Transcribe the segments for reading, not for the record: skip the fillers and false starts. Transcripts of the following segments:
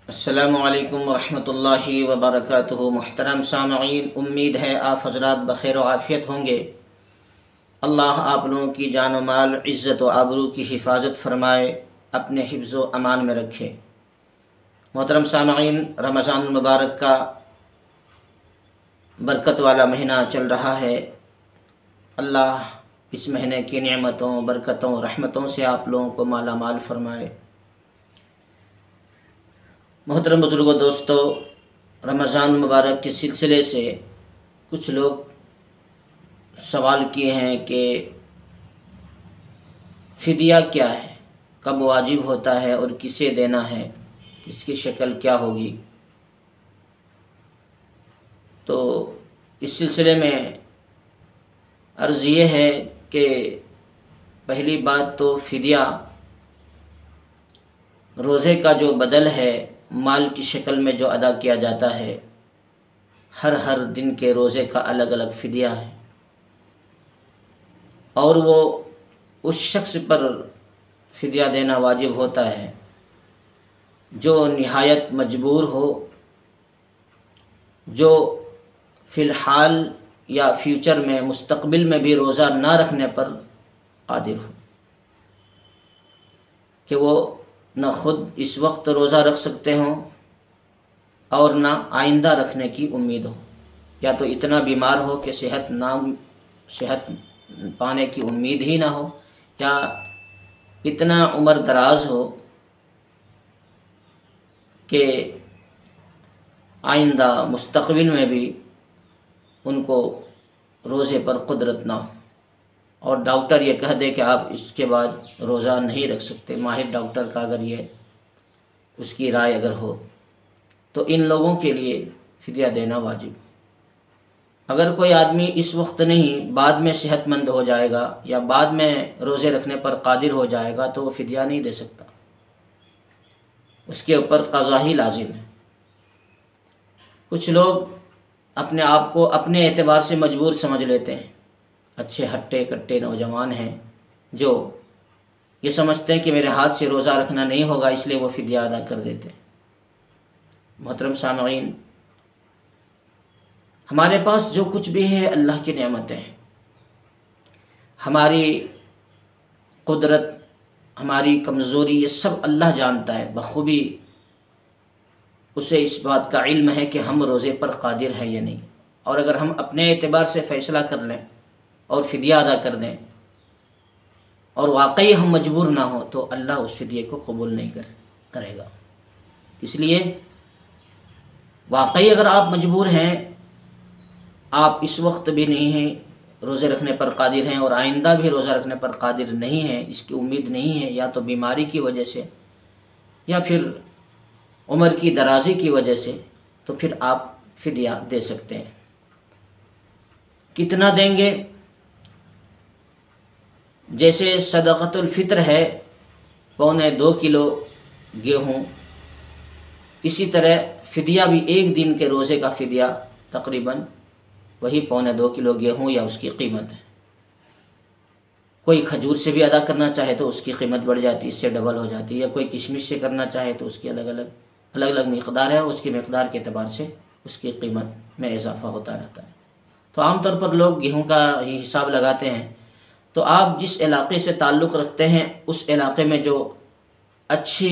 अस्सलामु अलैकुम वरहमतुल्लाहि वबरकातुहू। मुहतरम सामईन, उम्मीद है आप हज़रात बख़ैर व आफ़ियत होंगे। अल्लाह आप लोगों की जान व माल, इज़्ज़त व आबरू की हिफाजत फ़रमाए, अपने हिफ्ज़ व अमान में रखे। मोहतरम सामईन, रमज़ान मुबारक का बरकत वाला महीना चल रहा है। अल्लाह इस महीने की नेमतों, बरकतों, रहमतों से आप लोगों को माला माल फ़रमाए। मोहतरम बुज़ुर्गों, दोस्तों, रमज़ान मुबारक के सिलसिले से कुछ लोग सवाल किए हैं कि फ़िदिया क्या है, कब वाजिब होता है और किसे देना है, इसकी शक्ल क्या होगी। तो इस सिलसिले में अर्ज़ ये है कि पहली बात तो फ़िदिया रोज़े का जो बदल है, माल की शक्ल में जो अदा किया जाता है। हर दिन के रोज़े का अलग अलग फ़िदिया है और वो उस शख्स पर फ़िदिया देना वाजिब होता है जो निहायत मजबूर हो, जो फ़िलहाल या फ्यूचर में, मुस्तक़बिल में भी रोज़ा ना रखने पर क़ादिर हो, कि वो न ख़ुद इस वक्त रोज़ा रख सकते हों और ना आइंदा रखने की उम्मीद हो, या तो इतना बीमार हो कि सेहत पाने की उम्मीद ही ना हो, या इतना उम्र दराज हो कि आइंदा मुस्तक़बिल में भी उनको रोज़े पर कुदरत ना हो और डॉक्टर ये कह दे कि आप इसके बाद रोज़ा नहीं रख सकते। माहिर डॉक्टर का अगर ये उसकी राय अगर हो तो इन लोगों के लिए फ़िदिया देना वाजिब। अगर कोई आदमी इस वक्त नहीं, बाद में सेहतमंद हो जाएगा या बाद में रोज़े रखने पर क़ादिर हो जाएगा तो वो फ़िदिया नहीं दे सकता, उसके ऊपर क़ज़ा ही लाजिम है। कुछ लोग अपने आप को अपने एतबार से मजबूर समझ लेते हैं। अच्छे हट्टे कट्टे नौजवान हैं जो ये समझते हैं कि मेरे हाथ से रोज़ा रखना नहीं होगा, इसलिए वो फ़िदिया अदा कर देते हैं। मोहतरम सामईन, हमारे पास जो कुछ भी है अल्लाह की नेमतें हैं। हमारी कुदरत, हमारी कमज़ोरी, ये सब अल्लाह जानता है बखूबी। उसे इस बात का इल्म है कि हम रोज़े पर क़ादिर हैं या नहीं, और अगर हम अपने एतबार से फ़ैसला कर लें और फ़िदिया अदा कर दें और वाकई हम मजबूर ना हो तो अल्लाह उस फ़िदिये को कबूल नहीं करेगा। इसलिए वाकई अगर आप मजबूर हैं, आप इस वक्त भी नहीं हैं रोज़े रखने पर क़ादिर हैं और आइंदा भी रोज़ा रखने पर क़ादिर नहीं हैं, इसकी उम्मीद नहीं है, या तो बीमारी की वजह से या फिर उम्र की दराज़ी की वजह से, तो फिर आप फ़िदिया दे सकते हैं। कितना देंगे? जैसे सदक़तुल फ़ित्र है 1.25 किलो गेहूँ, इसी तरह फ़िदिया भी एक दिन के रोज़े का फ़िदिया तकरीबन वही 1.25 किलो गेहूँ या उसकी कीमत है। कोई खजूर से भी अदा करना चाहे तो उसकी कीमत बढ़ जाती है, इससे डबल हो जाती है, या कोई किशमिश से करना चाहे तो उसकी अलग अलग मिक़दार है, उसकी मिक़दार के एतबार से उसकी कीमत में इजाफ़ा होता रहता है। तो आमतौर पर लोग गेहूँ का ही हिसाब लगाते हैं। तो आप जिस इलाक़े से ताल्लुक़ रखते हैं उस इलाक़े में जो अच्छी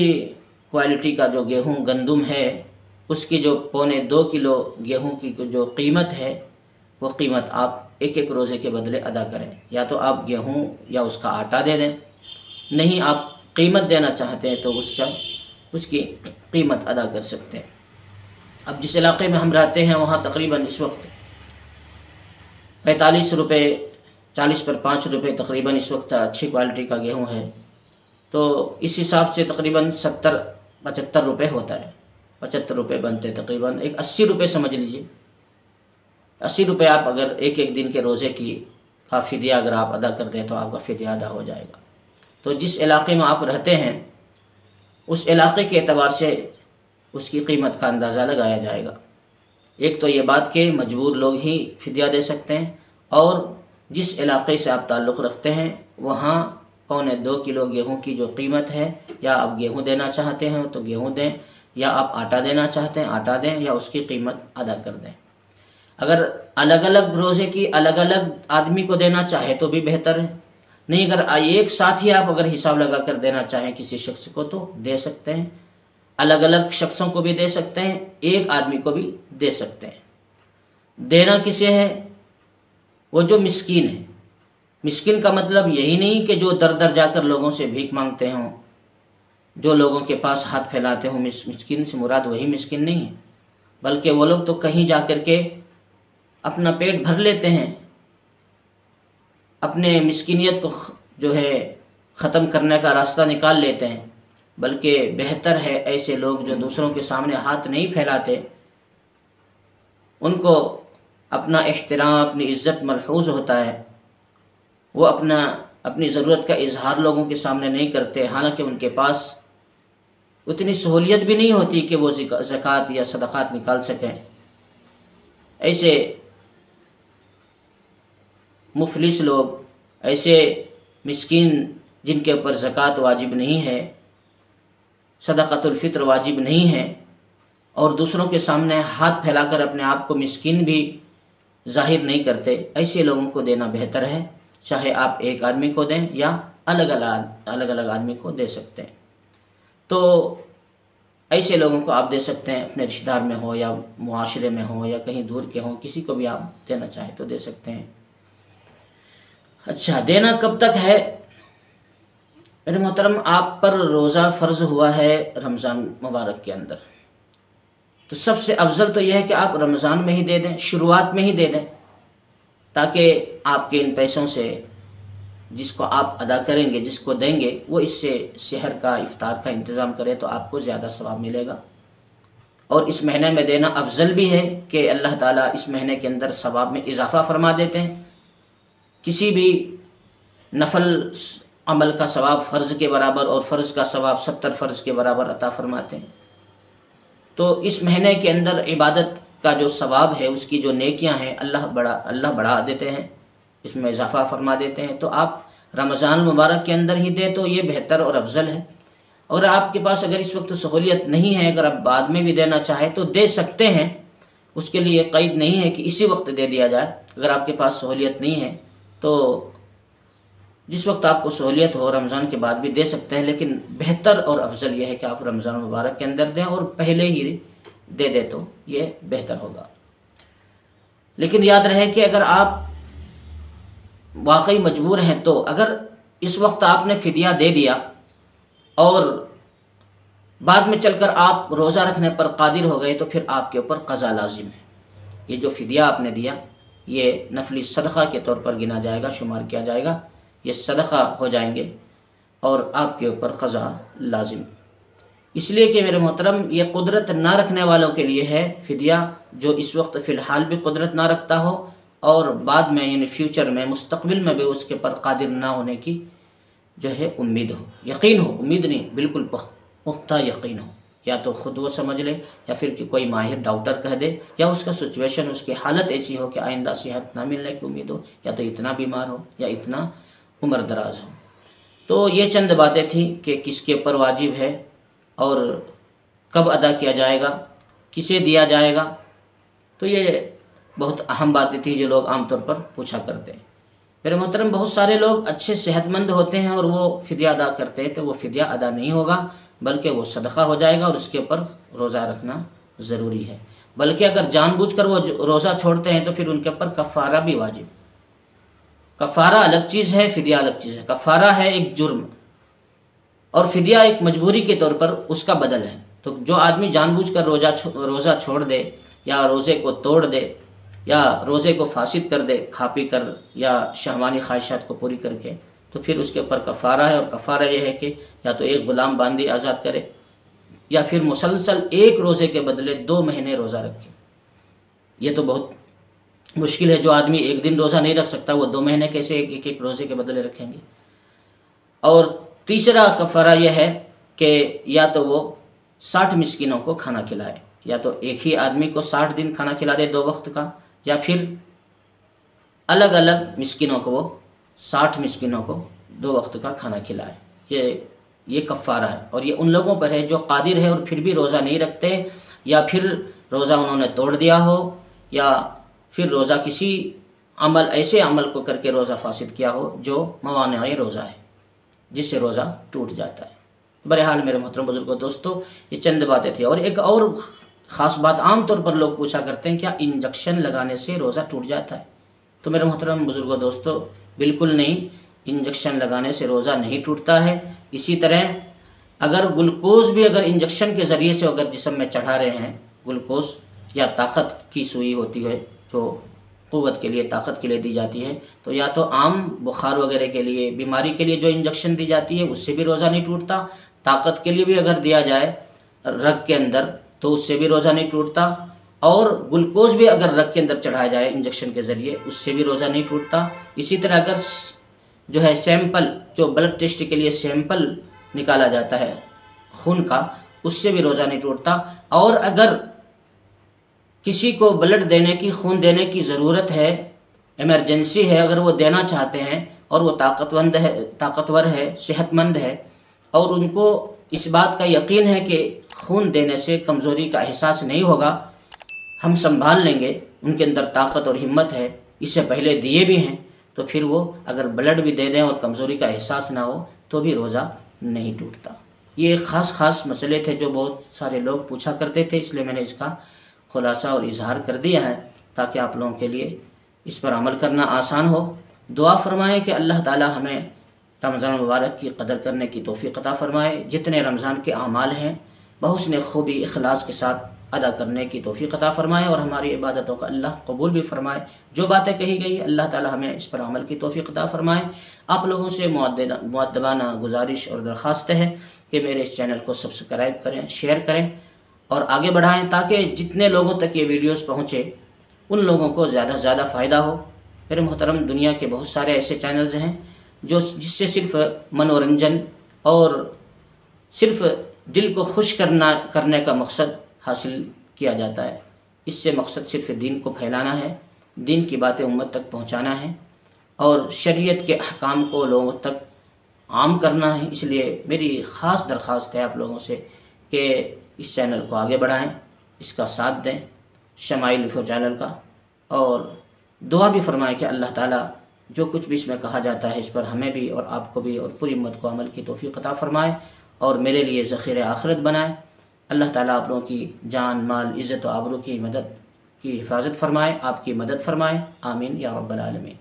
क्वालिटी का जो गेहूँ गंदुम है, उसकी जो 1.25 किलो गेहूँ की जो कीमत है, वो कीमत आप एक एक रोज़े के बदले अदा करें। या तो आप गेहूँ या उसका आटा दे दें, नहीं आप कीमत देना चाहते हैं तो उसकी कीमत अदा कर सकते हैं। अब जिस इलाक़े में हम रहते हैं वहाँ तकरीबन इस वक्त 45 रुपये, 40 पर 5 रुपये तकरीबन इस वक्त अच्छी क्वालिटी का गेहूँ है। तो इस हिसाब से तकरीबन 70-75 रुपये होता है, 75 रुपये बनते तकरीबन, एक 80 रुपये समझ लीजिए। 80 रुपये आप अगर एक एक दिन के रोज़े का फ़िदिया अगर आप अदा कर दें तो आपका फ़िदिया अदा हो जाएगा। तो जिस इलाक़े में आप रहते हैं उस इलाक़े के एतबार से उसकी कीमत का अंदाज़ा लगाया जाएगा। एक तो ये बात कि मजबूर लोग ही फ़िदिया दे सकते हैं, और जिस इलाक़े से आप ताल्लुक़ रखते हैं वहाँ 1.25 किलो गेहूँ की जो कीमत है, या आप गेहूँ देना चाहते हैं तो गेहूँ दें, या आप आटा देना चाहते हैं आटा दें या उसकी कीमत अदा कर दें। अगर अलग अलग रोज़े की अलग अलग आदमी को देना चाहे तो भी बेहतर है, नहीं अगर एक साथ ही आप अगर हिसाब लगा कर देना चाहें किसी शख्स को तो दे सकते हैं, अलग अलग शख्सों को भी दे सकते हैं, एक आदमी को भी दे सकते हैं। देना किसे है? वो जो मिस्कीन है। मिस्कीन का मतलब यही नहीं कि जो दर दर जाकर लोगों से भीख मांगते हों, जो लोगों के पास हाथ फैलाते हों। मिस्कीन से मुराद वही मिस्कीन नहीं है, बल्कि वो लोग तो कहीं जा कर के अपना पेट भर लेते हैं, अपने मिस्कीनियत को जो है ख़त्म करने का रास्ता निकाल लेते हैं। बल्कि बेहतर है ऐसे लोग जो दूसरों के सामने हाथ नहीं फैलाते, उनको अपना एहतराम अपनी इज़्ज़त मलहूज़ होता है, वो अपनी ज़रूरत का इजहार लोगों के सामने नहीं करते, हालांकि उनके पास उतनी सहूलियत भी नहीं होती कि वो ज़कात या सदक़ात निकाल सकें। ऐसे मुफलिस लोग, ऐसे मिस्कीन जिनके ऊपर ज़कात वाजिब नहीं है, सदक़तुल फ़ित्र वाजिब नहीं है, और दूसरों के सामने हाथ फैलाकर अपने आप को मिस्कीन भी ज़ाहिर नहीं करते, ऐसे लोगों को देना बेहतर है। चाहे आप एक आदमी को दें या अलग अलग आदमी को दे सकते हैं। तो ऐसे लोगों को आप दे सकते हैं, अपने रिश्तेदार में हो या मुआशरे में हो या कहीं दूर के हों, किसी को भी आप देना चाहें तो दे सकते हैं। अच्छा, देना कब तक है? मेरे मोहतरम, आप पर रोज़ा फ़र्ज़ हुआ है रमज़ान मुबारक के अंदर, तो सबसे अफजल तो यह है कि आप रमज़ान में ही दे दें, शुरुआत में ही दे दें, ताकि आपके इन पैसों से जिसको आप अदा करेंगे, जिसको देंगे, वो इससे सहर का इफ्तार का इंतज़ाम करे तो आपको ज़्यादा सवाब मिलेगा। और इस महीने में देना अफजल भी है कि अल्लाह ताला इस महीने के अंदर सवाब में इजाफ़ा फरमा देते हैं। किसी भी नफल अमल का सवाब फ़र्ज़ के बराबर और फ़र्ज़ का सवाब 70 फ़र्ज़ के बराबर अता फरमाते हैं। तो इस महीने के अंदर इबादत का जो सवाब है, उसकी जो नेकियां हैं, अल्लाह बढ़ा देते हैं, इसमें इजाफ़ा फरमा देते हैं। तो आप रमज़ान मुबारक के अंदर ही दें तो ये बेहतर और अफजल है। और आपके पास अगर इस वक्त सहूलियत नहीं है, अगर आप बाद में भी देना चाहें तो दे सकते हैं, उसके लिए क़ैद नहीं है कि इसी वक्त दे दिया जाए। अगर आपके पास सहूलियत नहीं है तो जिस वक्त आपको सहूलियत हो रमज़ान के बाद भी दे सकते हैं, लेकिन बेहतर और अफजल यह है कि आप रमज़ान मुबारक के अंदर दें और पहले ही दे दे तो ये बेहतर होगा। लेकिन याद रहे कि अगर आप वाकई मजबूर हैं तो अगर इस वक्त आपने फ़िदिया दे दिया और बाद में चलकर आप रोज़ा रखने पर कादिर हो गए तो फिर आपके ऊपर क़ज़ा लाजिम है। ये जो फ़िदिया आपने दिया ये नफली सदक़ा के तौर पर गिना जाएगा, शुमार किया जाएगा, ये सदक़ा हो जाएंगे और आपके ऊपर क़ज़ा लाजिम। इसलिए कि मेरे मोहतरम, ये कुदरत ना रखने वालों के लिए है फ़िदिया, जो इस वक्त फ़िलहाल भी कुदरत ना रखता हो और बाद में यानी फ्यूचर में मुस्तक़बिल में भी उसके पर कादिर ना होने की जो है उम्मीद हो, यकीन हो, उम्मीद नहीं, बिल्कुल पुख्ता यकीन हो। या तो ख़ुद वो समझ ले या फिर कि कोई माहिर डॉक्टर कह दे या उसका सिचुएशन, उसकी हालत ऐसी हो कि आइंदा सेहत ना मिलने की उम्मीद हो, या तो इतना बीमार हो या इतना उम्र दराज हो। तो ये चंद बातें थी कि किसके ऊपर वाजिब है और कब अदा किया जाएगा, किसे दिया जाएगा। तो ये बहुत अहम बातें थी जो लोग आमतौर पर पूछा करते हैं। मेरे मोहतरम, बहुत सारे लोग अच्छे सेहतमंद होते हैं और वो फ़िदिया अदा करते हैं, तो वो फ़िदिया अदा नहीं होगा, बल्कि वो सदक़ा हो जाएगा और उसके ऊपर रोज़ा रखना ज़रूरी है। बल्कि अगर जानबूझकर वो रोज़ा छोड़ते हैं तो फिर उनके ऊपर कफ़ारा भी वाजिब। कफ़ारा अलग चीज़ है, फ़िदिया अलग चीज़ है। कफ़ारा है एक जुर्म और फ़िदिया एक मजबूरी के तौर पर उसका बदल है। तो जो आदमी जानबूझकर रोज़ा छोड़ दे या रोज़े को तोड़ दे या रोज़े को फासिद कर दे खा पी कर या शहवानी ख्वाहिशात को पूरी करके, तो फिर उसके ऊपर कफ़ारा है। और कफ़ारा यह है कि या तो एक ग़ुलाम बांदी आज़ाद करे या फिर मुसलसल एक रोज़े के बदले 2 महीने रोज़ा रखे। ये तो बहुत मुश्किल है, जो आदमी एक दिन रोज़ा नहीं रख सकता वो 2 महीने कैसे एक रोज़े के बदले रखेंगे। और तीसरा कफ़ारा यह है कि या तो वो 60 मिस्किनों को खाना खिलाए, या तो एक ही आदमी को 60 दिन खाना खिला दे 2 वक्त का, या फिर अलग अलग मिस्किनों को वो 60 मिस्किनों को 2 वक्त का खाना खिलाए। ये ये कफ़ारा है। और ये उन लोगों पर है जो कादिर है और फिर भी रोज़ा नहीं रखते, या फिर रोज़ा उन्होंने तोड़ दिया हो, या फिर रोज़ा किसी अमल, ऐसे अमल को करके रोज़ा फासिद किया हो जो मवानी रोज़ा है, जिससे रोज़ा टूट जाता है। बहरहाल मेरे मोहतरम बुजुर्गों दोस्तों, ये चंद बातें थी। और एक और ख़ास बात, आम तौर पर लोग पूछा करते हैं क्या इंजेक्शन लगाने से रोज़ा टूट जाता है? तो मेरे मोहतरम बुजुर्गों दोस्तों, बिल्कुल नहीं, इंजेक्शन लगाने से रोज़ा नहीं टूटता है। इसी तरह अगर ग्लूकोज भी अगर इंजेक्शन के ज़रिए से अगर जिस्म में चढ़ा रहे हैं, ग्लूकोज या ताकत की सुई होती है जो क़ुव्वत के लिए, ताकत के लिए दी जाती है, तो या तो आम बुखार वगैरह के लिए, बीमारी के लिए जो इंजेक्शन दी जाती है उससे भी रोज़ा नहीं टूटता। ताकत के लिए भी अगर दिया जाए रग के अंदर तो उससे भी रोज़ा नहीं टूटता। और ग्लूकोज भी अगर रग के अंदर चढ़ाया जाए इंजेक्शन के ज़रिए, उससे भी रोज़ा नहीं टूटता। इसी तरह अगर जो है सैंपल, जो ब्लड टेस्ट के लिए सैंपल निकाला जाता है खून का, उससे भी रोज़ा नहीं टूटता। और अगर किसी को ब्लड देने की, खून देने की ज़रूरत है, इमरजेंसी है, अगर वो देना चाहते हैं और वो ताकतवर है, सेहतमंद है, और उनको इस बात का यकीन है कि खून देने से कमज़ोरी का एहसास नहीं होगा, हम संभाल लेंगे, उनके अंदर ताकत और हिम्मत है, इससे पहले दिए भी हैं, तो फिर वो अगर ब्लड भी दे दें और कमज़ोरी का एहसास ना हो तो भी रोज़ा नहीं टूटता। ये ख़ास मसले थे जो बहुत सारे लोग पूछा करते थे, इसलिए मैंने इसका खुलासा और इजहार कर दिया है ताकि आप लोगों के लिए इस पर अमल करना आसान हो। दुआ फरमाएं कि अल्लाह ताला हमें रमज़ान मुबारक की कदर करने की तौफ़ीक़ अता फ़रमाए, जितने रमज़ान के आमाल हैं बहुस्न खूबी इखलास के साथ अदा करने की तौफ़ीक़ अता फ़रमाए, और हमारी इबादतों का अल्लाह कबूल भी फ़रमाए। जो बातें कही गई अल्लाह ताला हमें इस पर अमल की तौफ़ीक़ अता फ़रमाए। आप लोगों से मुअद्दबाना गुजारिश और दरख्वास्त है कि मेरे इस चैनल को सब्सक्राइब करें, शेयर करें और आगे बढ़ाएं, ताकि जितने लोगों तक ये वीडियोस पहुँचे उन लोगों को ज़्यादा से ज़्यादा फ़ायदा हो। मेरे मोहतरम, दुनिया के बहुत सारे ऐसे चैनल्स हैं जो जिससे सिर्फ मनोरंजन और सिर्फ दिल को खुश करने का मकसद हासिल किया जाता है। इससे मकसद सिर्फ दीन को फैलाना है, दीन की बातें उम्मत तक पहुंचाना है और शरीयत के अहकाम को लोगों तक आम करना है। इसलिए मेरी ख़ास दरख्वास्त है आप लोगों से कि इस चैनल को आगे बढ़ाएं, इसका साथ दें, शमाइल चैनल का, और दुआ भी फरमाएं कि अल्लाह ताला जो कुछ भी इसमें कहा जाता है इस पर हमें भी और आपको भी और पूरी उम्मत को अमल की तौफ़ीक़ अता फ़रमाए और मेरे लिए ज़ख़ीरे आखिरत बनाए। अल्लाह ताला आप लोगों की जान, माल, इज़्ज़त और आबरू की मदद की हिफाजत फ़रमाए, आपकी मदद फ़रमाए। आमीन या रब्बल आलमीन।